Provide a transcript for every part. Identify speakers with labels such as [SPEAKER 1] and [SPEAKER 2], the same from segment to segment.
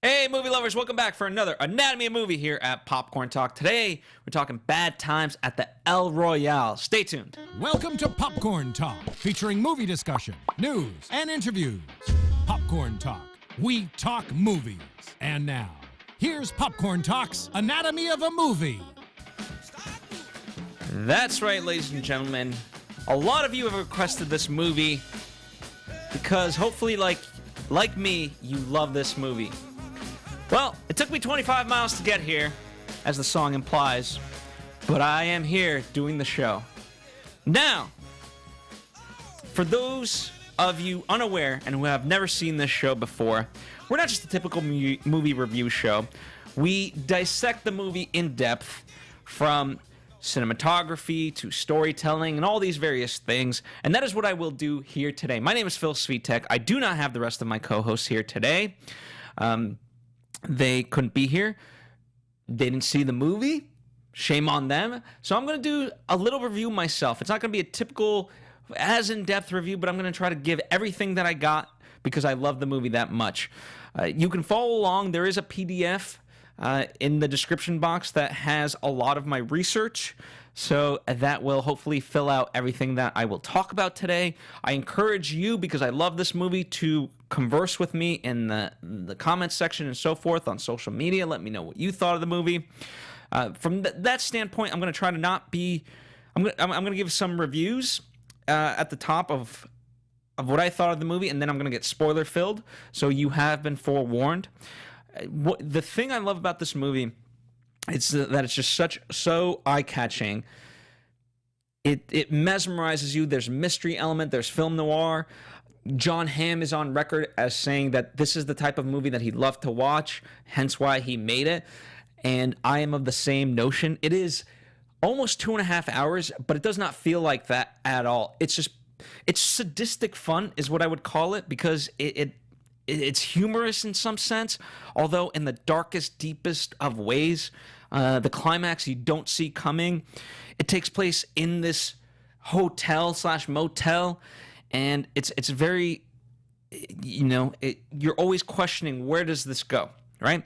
[SPEAKER 1] Hey, movie lovers, welcome back for another Anatomy of Movie here at Popcorn Talk. Today, we're talking bad times at the El Royale. Stay tuned.
[SPEAKER 2] Welcome to Popcorn Talk, featuring movie discussion, news, and interviews. Popcorn Talk. We talk movies. And now, here's Popcorn Talk's Anatomy of a Movie.
[SPEAKER 1] That's right, ladies and gentlemen. A lot of you have requested this movie because hopefully, like me, you love this movie. Well, it took me 25 miles to get here, as the song implies, but I am here doing the show. Now, for those of you unaware and who have never seen this show before, we're not just a typical movie review show. We dissect the movie in depth, from cinematography to storytelling and all these various things, and that is what I will do here today. My name is Phil Svitek. I do not have the rest of my co-hosts here today. They couldn't be here. They didn't see the movie. Shame on them. So I'm going to do a little review myself. It's not going to be a typical, as in-depth review, but I'm going to try to give everything that I got because I love the movie that much. You can follow along. There is a PDF in the description box that has a lot of my research, so that will hopefully fill out everything that I will talk about today. I encourage you, because I love this movie, to converse with me in the comments section and so forth on social media. Let me know what you thought of the movie. From that standpoint, I'm going to try to not be... I'm going to give some reviews at the top of what I thought of the movie, and then I'm going to get spoiler-filled, so you have been forewarned. The thing I love about this movie is that it's just so eye-catching. It mesmerizes you. There's a mystery element. There's film noir. John Hamm is on record as saying that this is the type of movie that he'd love to watch, hence why he made it. And I am of the same notion. It is almost 2.5 hours, but it does not feel like that at all. It's sadistic fun is what I would call it, because it's humorous in some sense, although in the darkest, deepest of ways. The climax you don't see coming. It takes place in this hotel/motel, and it's very, you're always questioning, where does this go, right?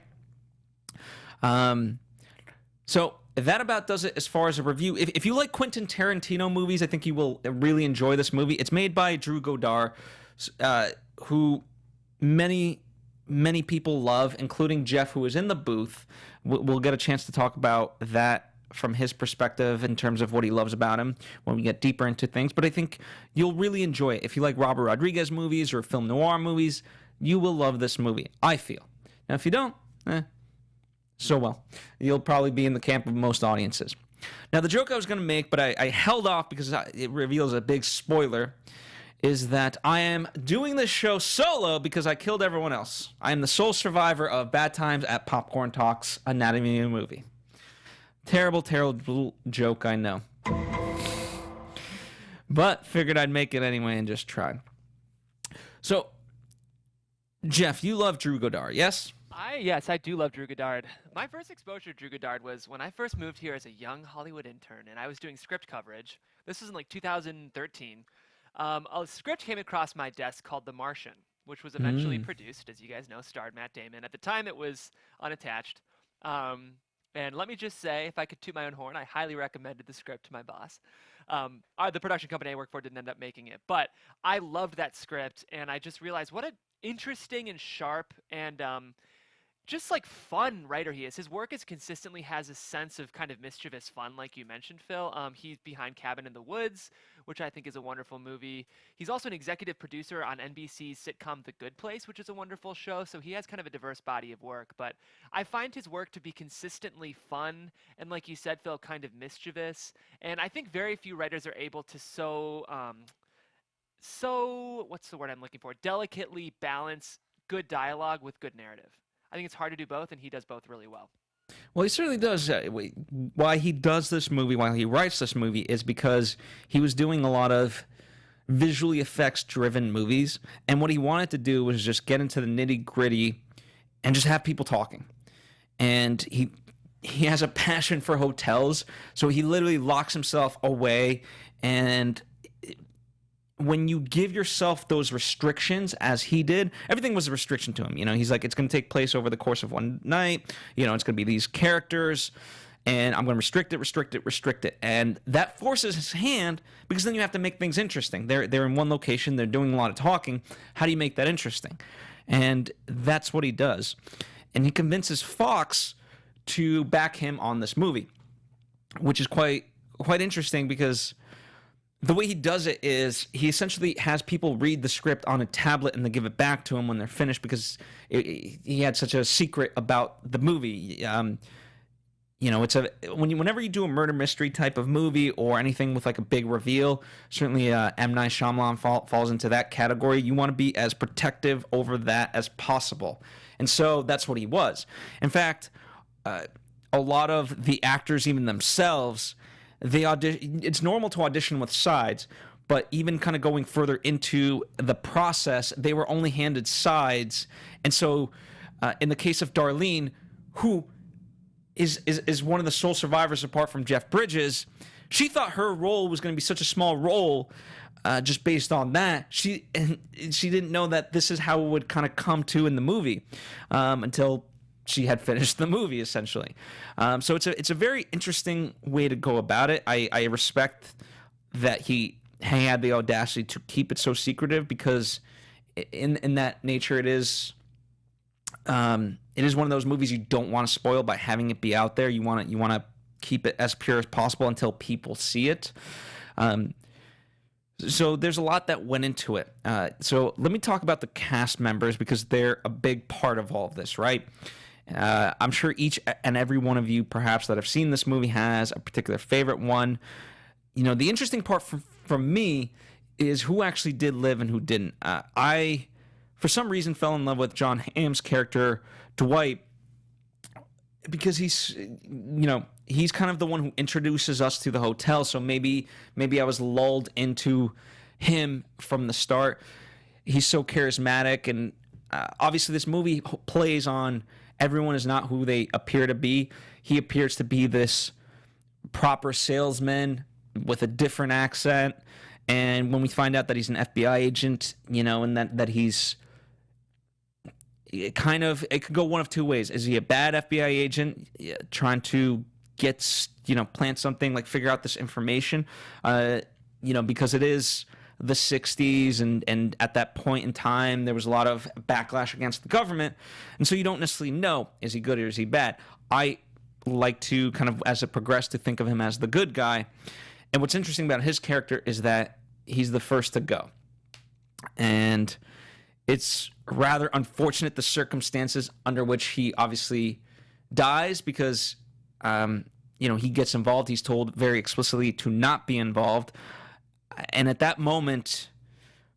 [SPEAKER 1] So that about does it as far as a review. If you like Quentin Tarantino movies, I think you will really enjoy this movie. It's made by Drew Goddard, who many people love, including Jeff, who is in the booth. We'll get a chance to talk about that from his perspective in terms of what he loves about him when we get deeper into things. But I think you'll really enjoy it. If you like Robert Rodriguez movies or film noir movies, you will love this movie, I feel. Now, if you don't, so well. You'll probably be in the camp of most audiences. Now, the joke I was going to make, but I held off because it reveals a big spoiler, is that I am doing this show solo because I killed everyone else. I am the sole survivor of Bad Times at Popcorn Talk's Anatomy of a Movie. Terrible, terrible joke, I know. But figured I'd make it anyway and just try. So, Jeff, you love Drew Goddard, yes?
[SPEAKER 3] Yes, I do love Drew Goddard. My first exposure to Drew Goddard was when I first moved here as a young Hollywood intern, and I was doing script coverage. This was in 2013. A script came across my desk called The Martian, which was eventually produced, as you guys know, starred Matt Damon. At the time, it was unattached. And let me just say, if I could toot my own horn, I highly recommended the script to my boss. The production company I worked for didn't end up making it, but I loved that script, and I just realized what an interesting and sharp and just fun writer he is. His work consistently has a sense of kind of mischievous fun, like you mentioned, Phil. He's behind Cabin in the Woods, which I think is a wonderful movie. He's also an executive producer on NBC's sitcom The Good Place, which is a wonderful show, so he has kind of a diverse body of work. But I find his work to be consistently fun and, like you said, Phil, kind of mischievous. And I think very few writers are able to what's the word I'm looking for? Delicately balance good dialogue with good narrative. I think it's hard to do both, and he does both really well.
[SPEAKER 1] Well, he certainly does. Why he does this movie, why he writes this movie, is because he was doing a lot of visually effects-driven movies, and what he wanted to do was just get into the nitty-gritty and just have people talking. And he has a passion for hotels, so he literally locks himself away and when you give yourself those restrictions, as he did, everything was a restriction to him. He's like, it's going to take place over the course of one night. It's going to be these characters, and I'm going to restrict it. And that forces his hand, because then you have to make things interesting. They're in one location. They're doing a lot of talking. How do you make that interesting? And that's what he does. And he convinces Fox to back him on this movie, which is quite interesting, because the way he does it is he essentially has people read the script on a tablet and they give it back to him when they're finished, because he had such a secret about the movie. Whenever you do a murder mystery type of movie or anything with like a big reveal, certainly M. Night Shyamalan falls into that category. You want to be as protective over that as possible. And so that's what he was. In fact, a lot of the actors, even themselves, it's normal to audition with sides, but even kind of going further into the process, they were only handed sides. And so in the case of Darlene, who is one of the sole survivors apart from Jeff Bridges, she thought her role was going to be such a small role just based on that. She didn't know that this is how it would kind of come to in the movie until she had finished the movie, essentially. So it's a very interesting way to go about it. I respect that he had the audacity to keep it so secretive, because in that nature it is one of those movies you don't want to spoil by having it be out there. You want to keep it as pure as possible until people see it. So there's a lot that went into it. So let me talk about the cast members, because they're a big part of all of this, right? I'm sure each and every one of you, perhaps, that have seen this movie has a particular favorite one. The interesting part for me is who actually did live and who didn't. I, for some reason, fell in love with John Hamm's character, Dwight, because he's kind of the one who introduces us to the hotel. So maybe I was lulled into him from the start. He's so charismatic, and obviously this movie plays on everyone is not who they appear to be. He appears to be this proper salesman with a different accent, and when we find out that he's an FBI agent, and that he's it could go one of two ways. Is he a bad FBI agent trying to plant something, like figure out this information, because it is the 60s, and at that point in time there was a lot of backlash against the government, and so you don't necessarily know, is he good or is he bad. I like to kind of, as it progressed, to think of him as the good guy. And what's interesting about his character is that he's the first to go, and it's rather unfortunate the circumstances under which he obviously dies, because he gets involved. He's told very explicitly to not be involved. And at that moment,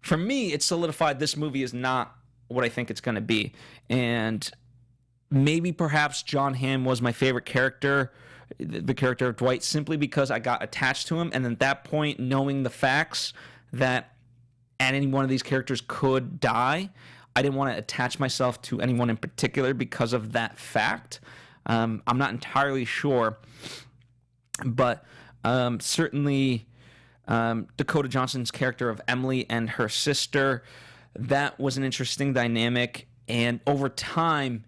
[SPEAKER 1] for me, it solidified this movie is not what I think it's going to be. And maybe perhaps John Hamm was my favorite character, the character of Dwight, simply because I got attached to him. And at that point, knowing the facts that any one of these characters could die, I didn't want to attach myself to anyone in particular because of that fact. I'm not entirely sure, but certainly Dakota Johnson's character of Emily and her sister, that was an interesting dynamic. And over time,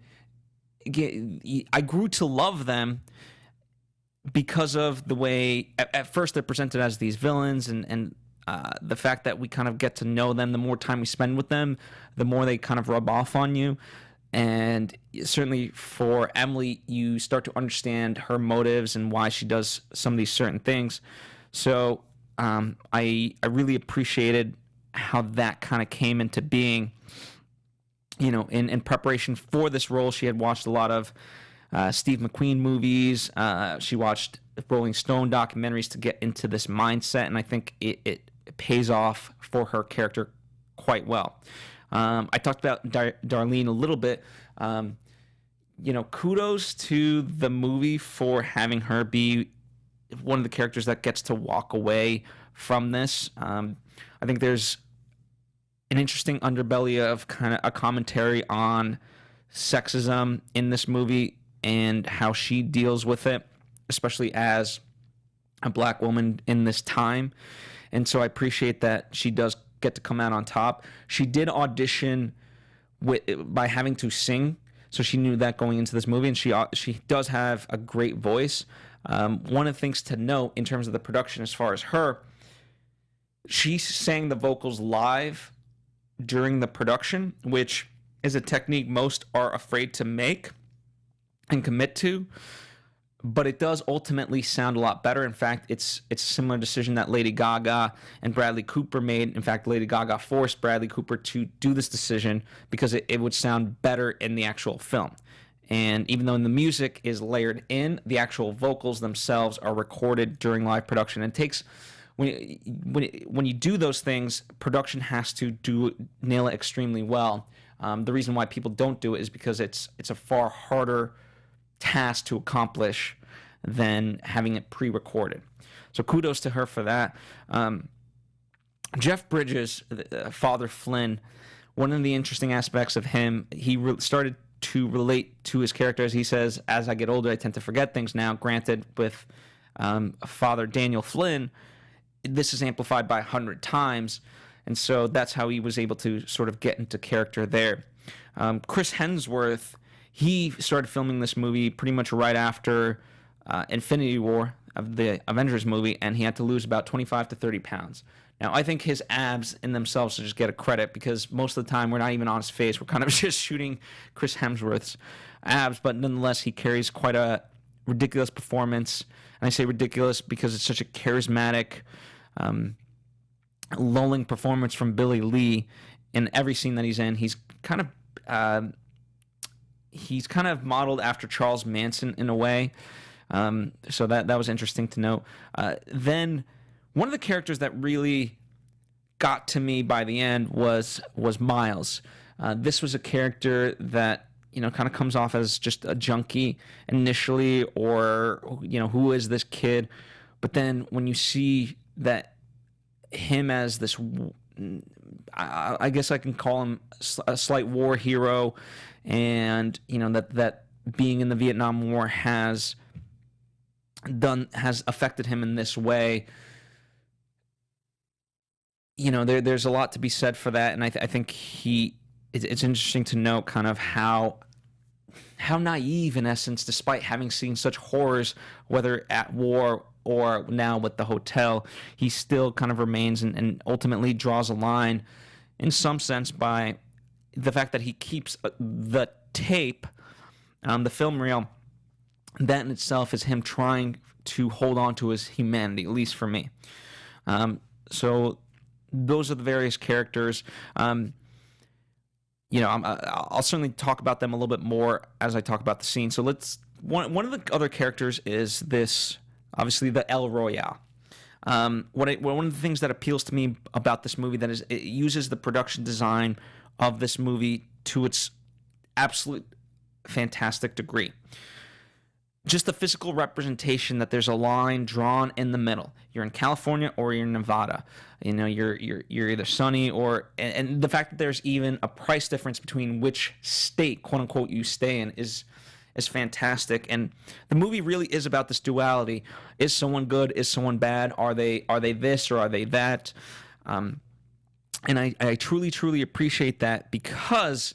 [SPEAKER 1] I grew to love them because of the way, at first they're presented as these villains, and the fact that we kind of get to know them, the more time we spend with them, the more they kind of rub off on you. And certainly for Emily, you start to understand her motives and why she does some of these certain things. So I really appreciated how that kind of came into being. In preparation for this role, she had watched a lot of Steve McQueen movies. She watched Rolling Stone documentaries to get into this mindset, and I think it pays off for her character quite well. I talked about Darlene a little bit. Kudos to the movie for having her be one of the characters that gets to walk away from this. I think there's an interesting underbelly of kind of a commentary on sexism in this movie and how she deals with it, especially as a black woman in this time. And so I appreciate that she does get to come out on top. She did audition by having to sing, so she knew that going into this movie, and she does have a great voice. One of the things to note in terms of the production as far as her, she sang the vocals live during the production, which is a technique most are afraid to make and commit to, but it does ultimately sound a lot better. In fact, it's a similar decision that Lady Gaga and Bradley Cooper made. In fact, Lady Gaga forced Bradley Cooper to do this decision because it would sound better in the actual film. And even though the music is layered in, the actual vocals themselves are recorded during live production. And it takes, when you do those things, production has to nail it extremely well. The reason why people don't do it is because it's a far harder task to accomplish than having it pre-recorded. So kudos to her for that. Jeff Bridges, Father Flynn, one of the interesting aspects of him, he started to relate to his character. As he says, as I get older, I tend to forget things now. Granted, with Father Daniel Flynn, this is amplified by 100 times, and so that's how he was able to sort of get into character there. Chris Hemsworth, he started filming this movie pretty much right after Infinity War of the Avengers movie, and he had to lose about 25 to 30 pounds. Now, I think his abs in themselves should just get a credit, because most of the time we're not even on his face. We're kind of just shooting Chris Hemsworth's abs, but nonetheless, he carries quite a ridiculous performance. And I say ridiculous because it's such a charismatic, lulling performance from Billy Lee in every scene that he's in. He's kind of modeled after Charles Manson in a way. So that was interesting to note. Then one of the characters that really got to me by the end was Miles. This was a character that, kind of comes off as just a junkie initially, or, who is this kid? But then when you see that him as this, I guess I can call him a slight war hero, and, that being in the Vietnam War has affected him in this way. There's a lot to be said for that, and I think it's interesting to note kind of how naive, in essence, despite having seen such horrors, whether at war or now with the hotel, he still kind of remains and ultimately draws a line, in some sense, by the fact that he keeps the tape, the film reel. That in itself is him trying to hold on to his humanity, at least for me. So those are the various characters. I'll certainly talk about them a little bit more as I talk about the scene. So one of the other characters is this, obviously, the El Royale. One of the things that appeals to me about this movie that is it uses the production design of this movie to its absolute fantastic degree. Just the physical representation that there's a line drawn in the middle. You're in California or you're in Nevada. You're either sunny or, and the fact that there's even a price difference between which state, quote unquote, you stay in is fantastic. And the movie really is about this duality. Is someone good? Is someone bad? Are they this or are they that? And I truly, truly appreciate that, because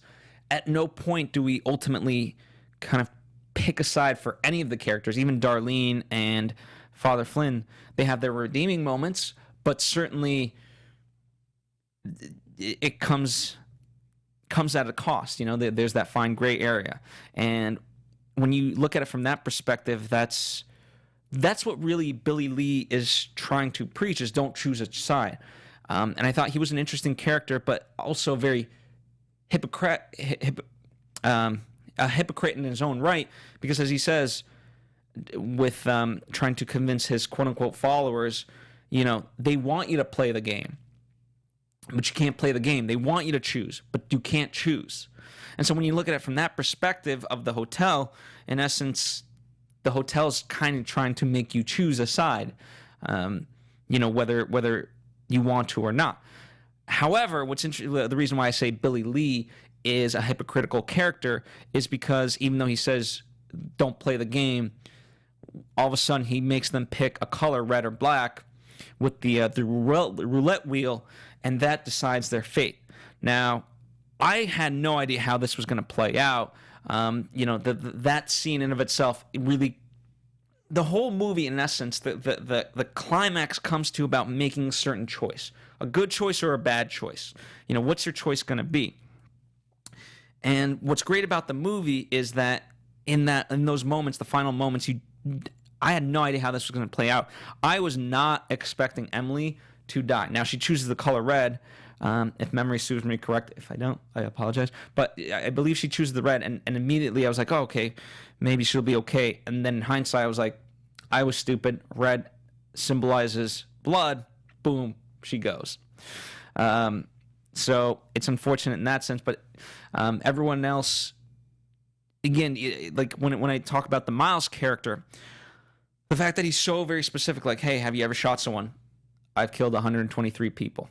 [SPEAKER 1] at no point do we ultimately kind of pick a side for any of the characters. Even Darlene and Father Flynn, they have their redeeming moments, but certainly it comes at a cost. There's that fine gray area. And when you look at it from that perspective, that's what really Billy Lee is trying to preach, is don't choose a side. And I thought he was an interesting character, but also very a hypocrite in his own right, because as he says, with trying to convince his quote-unquote followers, they want you to play the game, but you can't play the game. They want you to choose, but you can't choose. And so when you look at it from that perspective of the hotel, in essence, the hotel's kind of trying to make you choose a side, whether you want to or not. However, the reason why I say Billy Lee is a hypocritical character is because even though he says don't play the game, all of a sudden he makes them pick a color, red or black, with the roulette wheel, and that decides their fate. Now, I had no idea how this was going to play out. That scene in of itself really, the whole movie in essence, the climax comes to about making a certain choice, a good choice or a bad choice. What's your choice going to be? And what's great about the movie is that in those moments, the final moments, I had no idea how this was going to play out. I was not expecting Emily to die. Now, she chooses the color red. If memory serves me correct. If I don't, I apologize. But I believe she chooses the red, and immediately I was like, oh, okay, maybe she'll be okay. And then in hindsight, I was like, I was stupid. Red symbolizes blood. Boom, she goes. So it's unfortunate in that sense, but everyone else, again, like when I talk about the Miles character, the fact that he's so very specific, like, hey, have you ever shot someone? I've killed 123 people.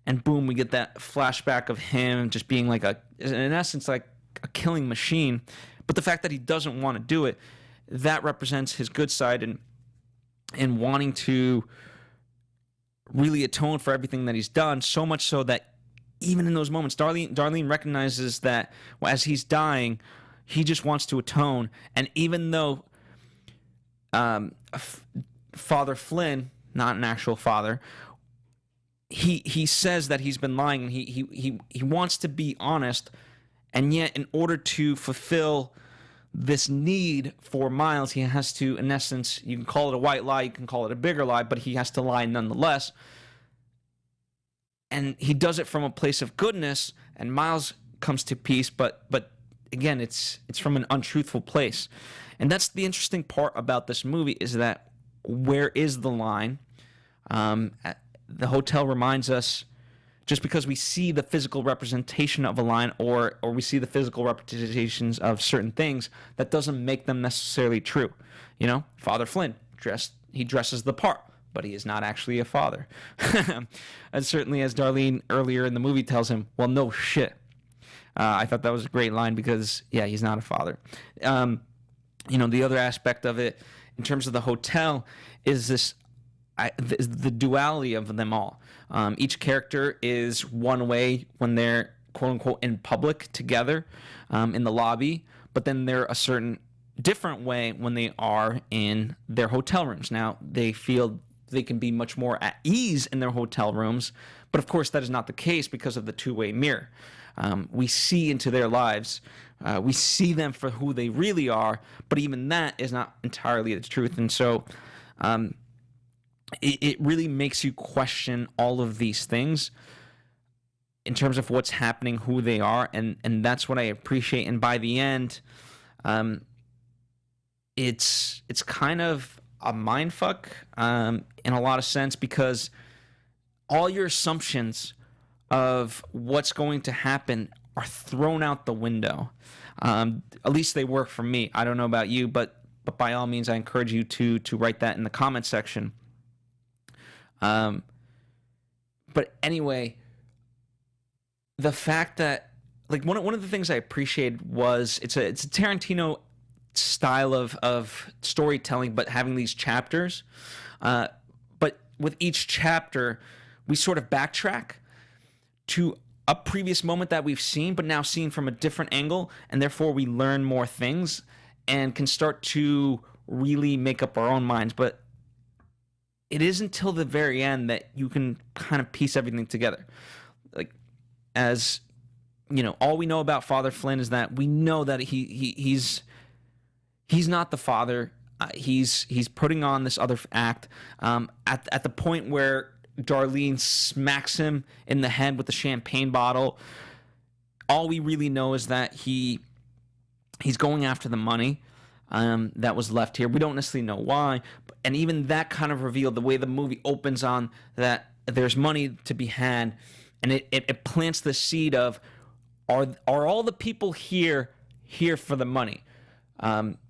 [SPEAKER 1] And boom, we get that flashback of him just being like in essence, like a killing machine. But the fact that he doesn't want to do it, that represents his good side and wanting to really atone for everything that he's done, so much so that even in those moments, Darlene recognizes that as he's dying, he just wants to atone. And even though Father Flynn, not an actual father, he says that he's been lying, and he wants to be honest, and yet in order to fulfill this need for Miles, he has to, in essence, you can call it a white lie, you can call it a bigger lie, but he has to lie nonetheless. And he does it from a place of goodness, and Miles comes to peace, but again, it's from an untruthful place. And that's the interesting part about this movie, is that where is the line? The hotel reminds us, just because we see the physical representation of a line or we see the physical representations of certain things, that doesn't make them necessarily true. Father Flynn, he dresses the part, but he is not actually a father. And certainly, as Darlene earlier in the movie tells him, well, no shit. I thought that was a great line because, yeah, he's not a father. The other aspect of it, in terms of the hotel, is the duality of them all. Each character is one way when they're quote-unquote in public together in the lobby, but then they're a certain different way when they are in their hotel rooms. Now, they feel they can be much more at ease in their hotel rooms, but of course that is not the case because of the two-way mirror. We see into their lives. We see them for who they really are, but even that is not entirely the truth. And so it really makes you question all of these things in terms of what's happening, who they are, and that's what I appreciate. And by the end, it's kind of a mindfuck in a lot of sense, because all your assumptions of what's going to happen are thrown out the window. At least they work for me. I don't know about you, but by all means, I encourage you to write that in the comment section. But anyway, the fact that, like, one of the things I appreciated was it's a Tarantino style of storytelling, but having these chapters. But with each chapter, we sort of backtrack to a previous moment that we've seen, but now seen from a different angle, and therefore we learn more things and can start to really make up our own minds. But it is until the very end that you can kind of piece everything together. Like, as all we know about Father Flynn is that we know that he's not the father. He's putting on this other act. At the point where Darlene smacks him in the head with the champagne bottle, all we really know is that he's going after the money that was left here. We don't necessarily know why, and even that kind of revealed the way the movie opens on that there's money to be had, and it plants the seed of are all the people here for the money?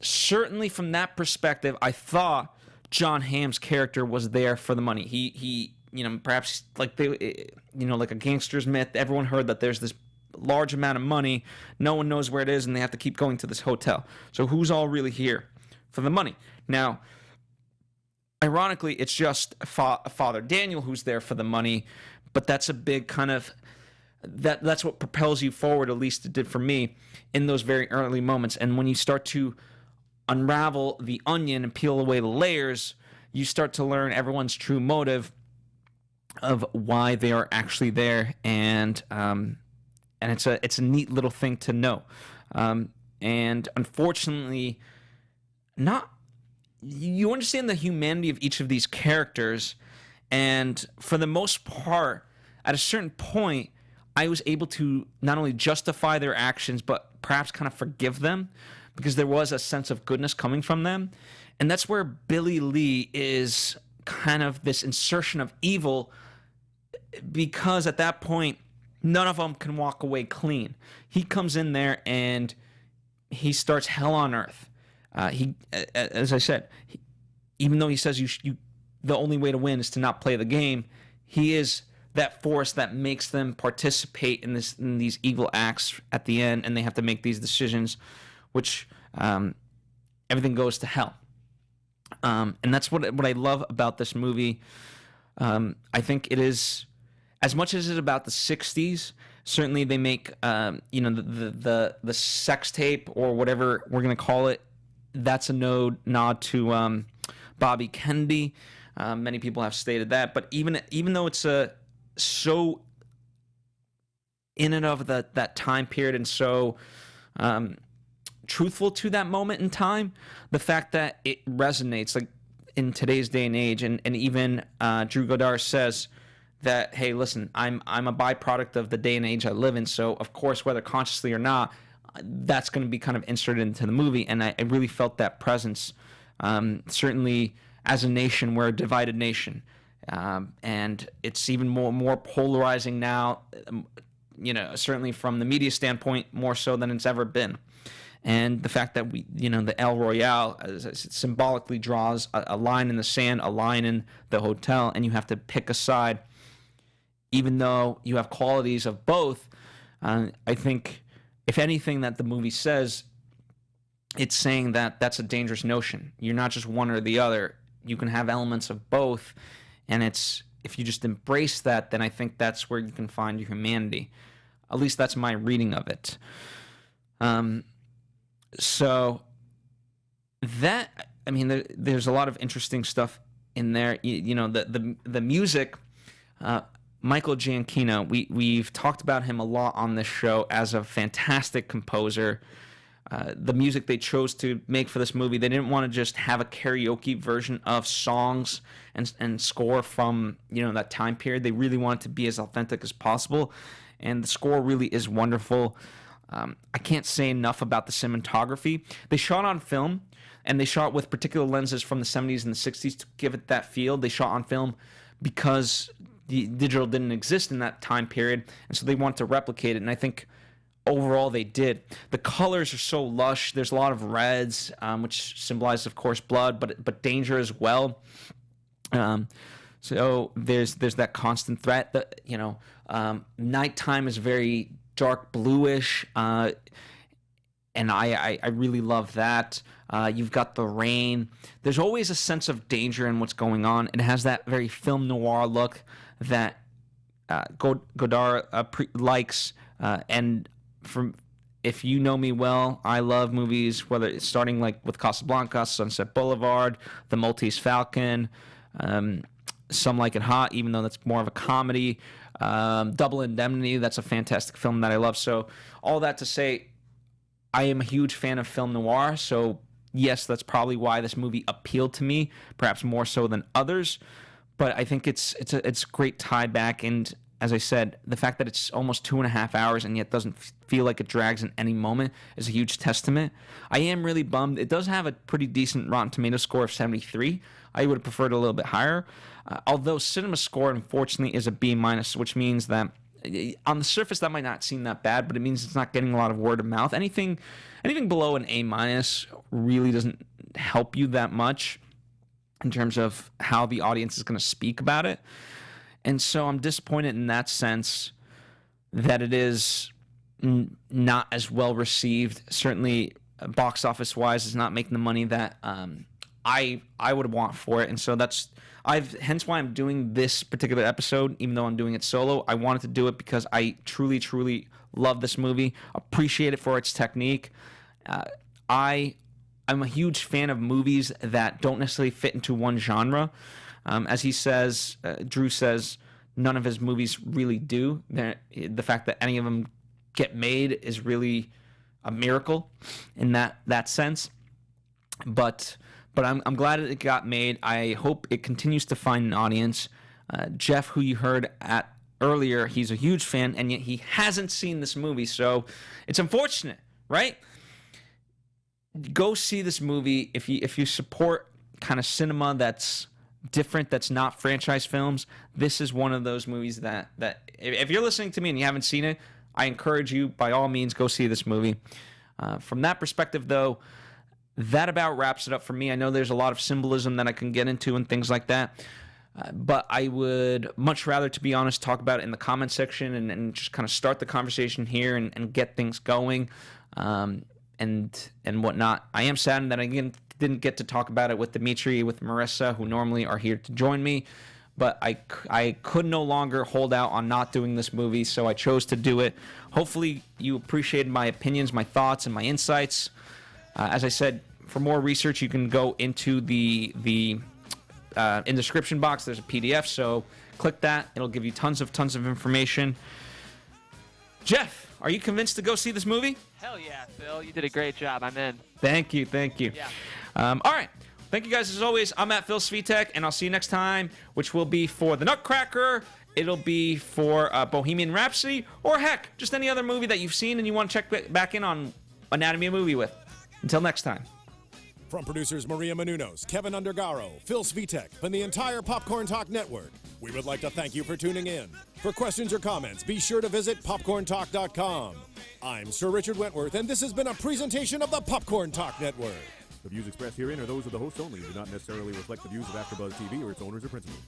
[SPEAKER 1] Certainly from that perspective, I thought John Hamm's character was there for the money. He perhaps like like a gangster's myth. Everyone heard that there's this large amount of money. No one knows where it is, and they have to keep going to this hotel. So who's all really here for the money? Now, ironically, it's just Father Daniel who's there for the money, but that's a big kind of that's what propels you forward. At least it did for me in those very early moments. And when you start to unravel the onion and peel away the layers, you start to learn everyone's true motive of why they are actually there, and it's a neat little thing to know. And unfortunately, you understand the humanity of each of these characters, and for the most part, at a certain point, I was able to not only justify their actions, but perhaps kind of forgive them, because there was a sense of goodness coming from them. And that's where Billy Lee is kind of this insertion of evil, because at that point, none of them can walk away clean. He comes in there and he starts hell on earth. As I said, even though he says the only way to win is to not play the game, he is that force that makes them participate in these evil acts at the end, and they have to make these decisions, which everything goes to hell. And that's what I love about this movie. I think it is, as much as it's about the 60s, certainly they make the sex tape, or whatever we're going to call it, that's a nod to Bobby Kennedy. Many people have stated that, but even though it's so in and of that time period, and so truthful to that moment in time, the fact that it resonates like in today's day and age, and even Drew Goddard says that, hey, listen, I'm a byproduct of the day and age I live in, so of course, whether consciously or not, that's going to be kind of inserted into the movie. And I really felt that presence. Certainly, as a nation, we're a divided nation, and it's even more polarizing now. Certainly from the media standpoint, more so than it's ever been. And the fact that the El Royale symbolically draws a line in the sand, a line in the hotel, and you have to pick a side, even though you have qualities of both. I think, if anything, that the movie says, it's saying that that's a dangerous notion. You're not just one or the other. You can have elements of both, and if you just embrace that, then I think that's where you can find your humanity. At least that's my reading of it. So that, I mean, there's a lot of interesting stuff in there. The music. Michael Giacchino, we've talked about him a lot on this show as a fantastic composer. The music they chose to make for this movie, they didn't want to just have a karaoke version of songs and score from that time period. They really wanted to be as authentic as possible, and the score really is wonderful. I can't say enough about the cinematography. They shot on film, and they shot with particular lenses from the 70s and the 60s to give it that feel. They shot on film because the digital didn't exist in that time period, and so they wanted to replicate it, and I think overall they did. The colors are so lush. There's a lot of reds, which symbolizes, of course, blood, but danger as well. So there's that constant threat. That nighttime is very dark bluish, and I really love that. You've got the rain. There's always a sense of danger in what's going on. It has that very film noir look that Godard likes, and if you know me well, I love movies, whether it's starting like with Casablanca, Sunset Boulevard, The Maltese Falcon, Some Like It Hot, even though that's more of a comedy, Double Indemnity, that's a fantastic film that I love. So all that to say, I am a huge fan of film noir, so yes, that's probably why this movie appealed to me, perhaps more so than others. But I think it's a great tie back, and as I said, the fact that it's almost 2.5 hours and yet doesn't feel like it drags in any moment is a huge testament. I am really bummed. It does have a pretty decent Rotten Tomatoes score of 73. I would have preferred a little bit higher, although Cinema Score, unfortunately, is a B-, which means that on the surface that might not seem that bad, but it means it's not getting a lot of word of mouth. Anything below an A- really doesn't help you that much in terms of how the audience is going to speak about it. And so I'm disappointed in that sense that it is not as well received. Certainly, box office-wise, is not making the money that I would want for it. And so hence why I'm doing this particular episode, even though I'm doing it solo. I wanted to do it because I truly, truly love this movie, appreciate it for its technique. I'm a huge fan of movies that don't necessarily fit into one genre. As he says, Drew says, none of his movies really do. The fact that any of them get made is really a miracle in that sense. But I'm glad it got made. I hope it continues to find an audience. Jeff, who you heard earlier, he's a huge fan, and yet he hasn't seen this movie, so it's unfortunate, right? Go see this movie if you support kind of cinema that's different, that's not franchise films. This is one of those movies that if you're listening to me and you haven't seen it, I encourage you, by all means, go see this movie. From that perspective, though, that about wraps it up for me. I know there's a lot of symbolism that I can get into and things like that, but I would much rather, to be honest, talk about it in the comment section and just kind of start the conversation here and get things going and whatnot. I am saddened that I didn't get to talk about it with Dimitri, with Marissa, who normally are here to join me, but I could no longer hold out on not doing this movie, so I chose to do it. Hopefully you appreciated my opinions, my thoughts, and my insights. As I said, for more research, you can go into the in description box. There's a PDF, so click that. It'll give you tons of information. Jeff, are you convinced to go see this movie?
[SPEAKER 3] Hell yeah, Phil. You did a great job. I'm in.
[SPEAKER 1] Thank you.
[SPEAKER 3] Yeah.
[SPEAKER 1] All right. Thank you guys as always. I'm at Phil Svitek, and I'll see you next time, which will be for The Nutcracker. It'll be for Bohemian Rhapsody, or heck, just any other movie that you've seen and you want to check back in on Anatomy of a Movie with. Until next time.
[SPEAKER 4] From producers Maria Menounos, Kevin Undergaro, Phil Svitek, and the entire Popcorn Talk Network, we would like to thank you for tuning in. For questions or comments, be sure to visit popcorntalk.com. I'm Sir Richard Wentworth, and this has been a presentation of the Popcorn Talk Network.
[SPEAKER 5] The views expressed herein are those of the hosts only and do not necessarily reflect the views of AfterBuzz TV or its owners or principals.